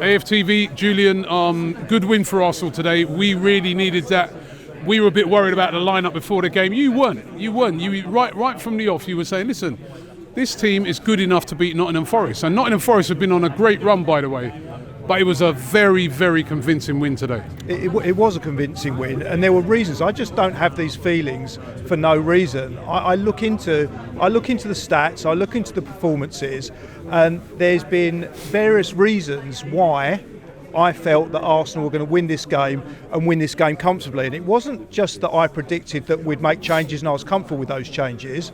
AFTV, Julian, good win for Arsenal today. We really needed that. We were a bit worried about the lineup before the game. You weren't. You right from the off. You were saying, listen, this team is good enough to beat Nottingham Forest. And Nottingham Forest have been on a great run, by the way. But it was a very, very convincing win today. It was a convincing win, and there were reasons. I just don't have these feelings for no reason. I look into the stats, I look into the performances, and there's been various reasons why I felt that Arsenal were going to win this game and win this game comfortably. And it wasn't just that I predicted that we'd make changes and I was comfortable with those changes.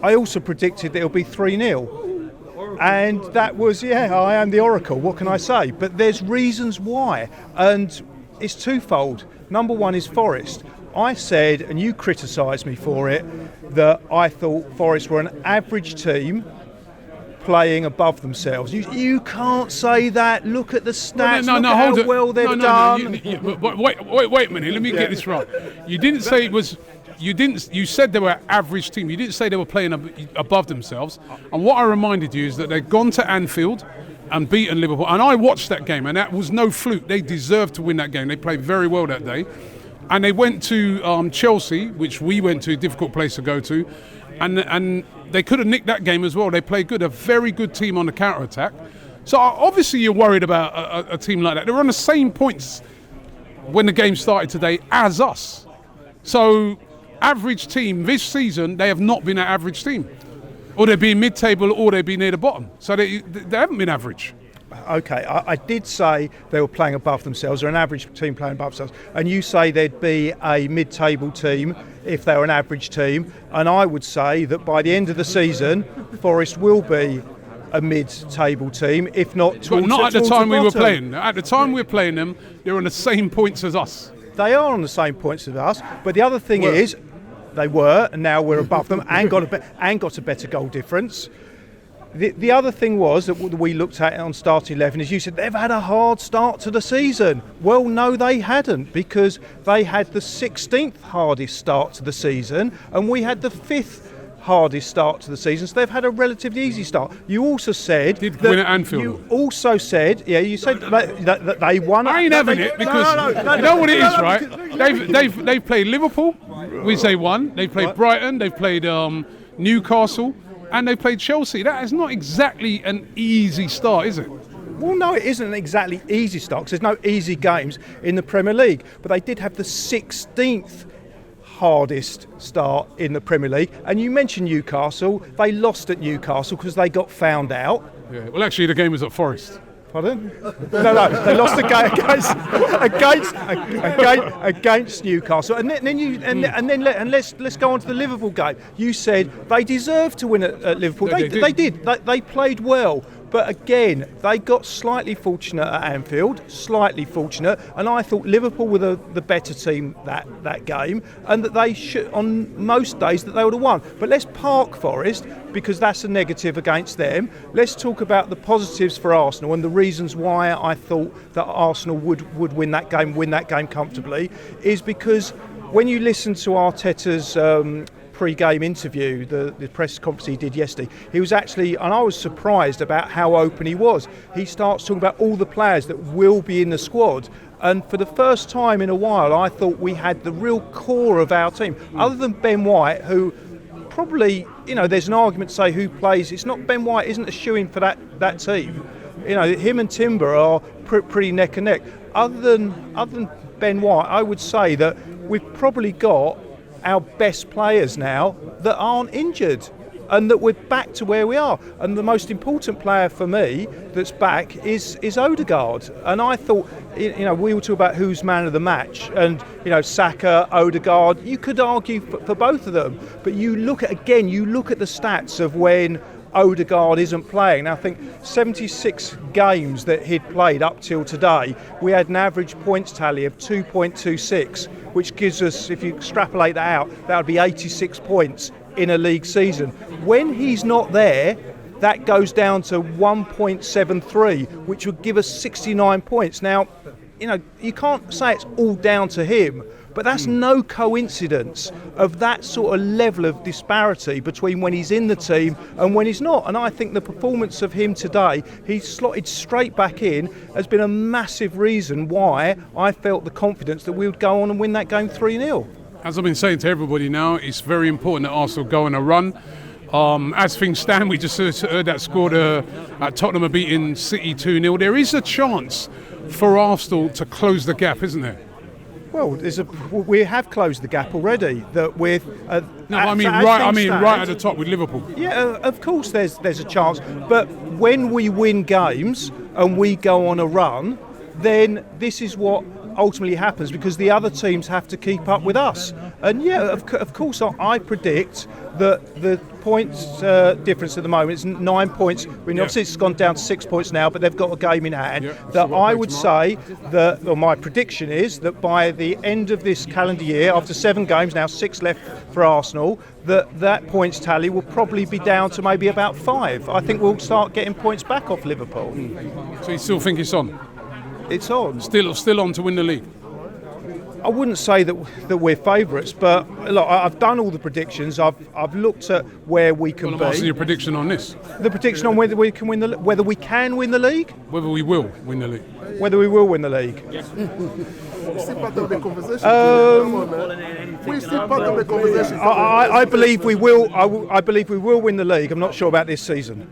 I also predicted that it'll be 3-0. And that was, I am the oracle, what can I say? But there's reasons why, and it's twofold. Number one is Forest. I said, and you criticised me for it, that I thought Forest were an average team playing above themselves. You can't say that. Look at the stats. Look at how well they've done. Wait a minute. Let me get this right. You didn't say it was. You said they were an average team. You didn't say they were playing above themselves. And what I reminded you is that they'd gone to Anfield and beaten Liverpool. And I watched that game, and that was no fluke. They deserved to win that game. They played very well that day. And they went to Chelsea, which we went to, a difficult place to go to. And they could have nicked that game as well. They played good, a very good team on the counter-attack. So obviously you're worried about a team like that. They were on the same points when the game started today as us. So average team this season, they have not been an average team, or they've been mid-table, or they've been near the bottom. So they haven't been average. Okay, I did say they were playing above themselves, or an average team playing above themselves, and you say they'd be a mid-table team if they were an average team, and I would say that by the end of the season, Forest will be a mid-table team, if not towards not at the time we were playing. bottom. At the time we were playing them, they were on the same points as us. They are on the same points as us, but the other thing is, they were, and now we're above them, and got a better goal difference. The other thing was that we looked at on starting 11 is you said they've had a hard start to the season. Well, no, they hadn't, because they had the 16th hardest start to the season, and we had the 5th hardest start to the season, so they've had a relatively easy start. You also said win at Anfield. You also said, that they won. I ain't having it, because you know what it is, right? They've played Liverpool, we say won. They've played Brighton, they've played Newcastle, and they played Chelsea. That is not exactly an easy start, is it? Well, no, it isn't an exactly easy start, because there's no easy games in the Premier League. But they did have the 16th hardest start in the Premier League. And you mentioned Newcastle. They lost at Newcastle because they got found out. Yeah. Well, actually, the game was at Forest. Pardon? No, they lost the game against Newcastle, and then let's go on to the Liverpool game. You said they deserved to win at Liverpool. They did. They played well. But again, they got slightly fortunate at Anfield, and I thought Liverpool were the better team that game, and that they should, on most days, that they would have won. But let's park Forest, because that's a negative against them. Let's talk about the positives for Arsenal and the reasons why I thought that Arsenal would win that game comfortably, is because when you listen to Arteta's pre-game interview, the press conference he did yesterday, he was actually, and I was surprised about how open he was. He starts talking about all the players that will be in the squad, and for the first time in a while I thought we had the real core of our team, other than Ben White, who probably, there's an argument to say who plays. It's not, Ben White isn't a shoo-in for that team. Him and Timber are pretty neck and neck. Other than Ben White, I would say that we've probably got our best players now that aren't injured, and that we're back to where we are. And the most important player for me that's back is Odegaard. And I thought, we were talking about who's man of the match, and Saka, Odegaard. You could argue for both of them, but you look at the stats of when Odegaard isn't playing. Now, I think 76 games that he'd played up till today, we had an average points tally of 2.26, which gives us, if you extrapolate that out, that would be 86 points in a league season. When he's not there, that goes down to 1.73, which would give us 69 points. Now, you can't say it's all down to him. But that's no coincidence of that sort of level of disparity between when he's in the team and when he's not. And I think the performance of him today, he's slotted straight back in, has been a massive reason why I felt the confidence that we would go on and win that game 3-0. As I've been saying to everybody now, it's very important that Arsenal go on a run. As things stand, we just heard that scored at Tottenham are beating City 2-0. There is a chance for Arsenal to close the gap, isn't there? Well, we have closed the gap already. That with right at the top with Liverpool. Yeah, of course, there's a chance. But when we win games and we go on a run, then this is what ultimately happens, because the other teams have to keep up with us. And of course, I predict that the points difference at the moment is 9 points. I mean, obviously it's gone down to 6 points now, but they've got a game in hand. That I would say that, or my prediction is that by the end of this calendar year, after 7 games, now 6 left for Arsenal, that points tally will probably be down to maybe about 5. I think we'll start getting points back off Liverpool. So you still think it's on? It's on. Still on to win the league? I wouldn't say that we're favourites, but look, I've done all the predictions. I've looked at where we can be. What's your prediction on this? The prediction on whether we can win the league. Whether we will win the league. We're still part of the conversation. We're still part of the conversation. I believe we will. I believe we will win the league. I'm not sure about this season.